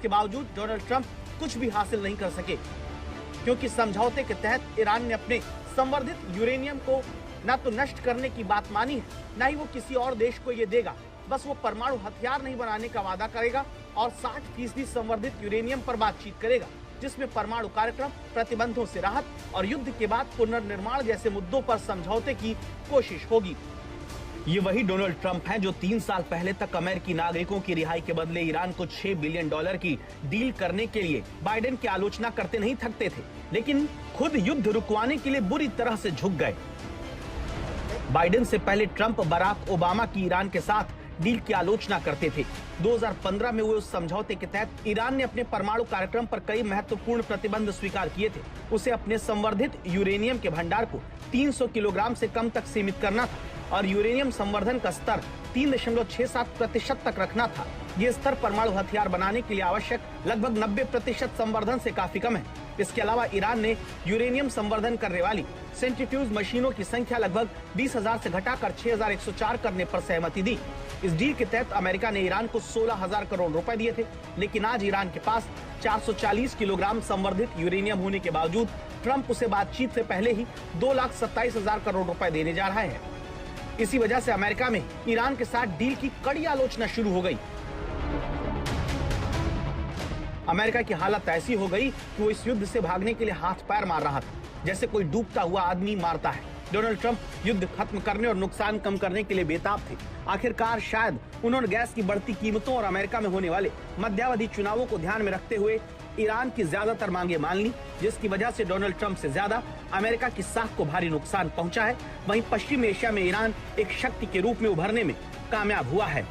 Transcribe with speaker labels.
Speaker 1: इसके बावजूद Donald Trump कुछ भी हासिल नहीं कर सके, क्योंकि समझौते के तहत ईरान ने अपने संवर्धित यूरेनियम को न तो नष्ट करने की बात मानी है, न ही वो किसी और देश को ये देगा। बस वो परमाणु हथियार नहीं बनाने का वादा करेगा और 60% संवर्धित यूरेनियम पर बातचीत करेगा, जिसमें परमाणु कार्यक्रम, प्रतिबंधों से राहत और युद्ध के बाद पुनर्निर्माण जैसे मुद्दों पर समझौते की कोशिश होगी। ये वही डोनाल्ड ट्रंप हैं जो 3 साल पहले तक अमेरिकी नागरिकों की रिहाई के बदले ईरान को $6 बिलियन की डील करने के लिए बाइडेन की आलोचना करते नहीं थकते थे, लेकिन खुद युद्ध रुकवाने के लिए बुरी तरह से झुक गए। बाइडेन से पहले ट्रंप बराक ओबामा की ईरान के साथ डील की आलोचना करते थे। 2015 में हुए उस समझौते के तहत ईरान ने अपने परमाणु कार्यक्रम पर कई महत्वपूर्ण प्रतिबंध स्वीकार किए थे। उसे अपने संवर्धित यूरेनियम के भंडार को 300 किलोग्राम से कम तक सीमित करना था और यूरेनियम संवर्धन का स्तर 3.67% तक रखना था। ये स्तर परमाणु हथियार बनाने के लिए आवश्यक लगभग 90% संवर्धन से काफी कम है। इसके अलावा ईरान ने यूरेनियम संवर्धन करने वाली सेंट्रीफ्यूज मशीनों की संख्या लगभग 20,000 से घटाकर 6,104 करने पर सहमति दी। इस डील के तहत अमेरिका ने ईरान को 16,000 करोड़ रुपए दिए थे, लेकिन आज ईरान के पास 440 किलोग्राम संवर्धित यूरेनियम होने के बावजूद ट्रंप उसे बातचीत से पहले ही 2,27,000 करोड़ रुपए देने जा रहा है। इसी वजह से अमेरिका में ईरान के साथ डील की कड़ी आलोचना शुरू हो गई। अमेरिका की हालत ऐसी हो गई कि वो इस युद्ध से भागने के लिए हाथ पैर मार रहा था, जैसे कोई डूबता हुआ आदमी मारता है। डोनाल्ड ट्रंप युद्ध खत्म करने और नुकसान कम करने के लिए बेताब थे। आखिरकार शायद उन्होंने गैस की बढ़ती कीमतों और अमेरिका में होने वाले मध्यावधि चुनावों को ध्यान में रखते हुए ईरान की ज्यादातर मांगे मान ली, जिसकी वजह से डोनाल्ड ट्रंप से ज्यादा अमेरिका की साख को भारी नुकसान पहुंचा है। वहीं पश्चिम एशिया में ईरान एक शक्ति के रूप में उभरने में कामयाब हुआ है।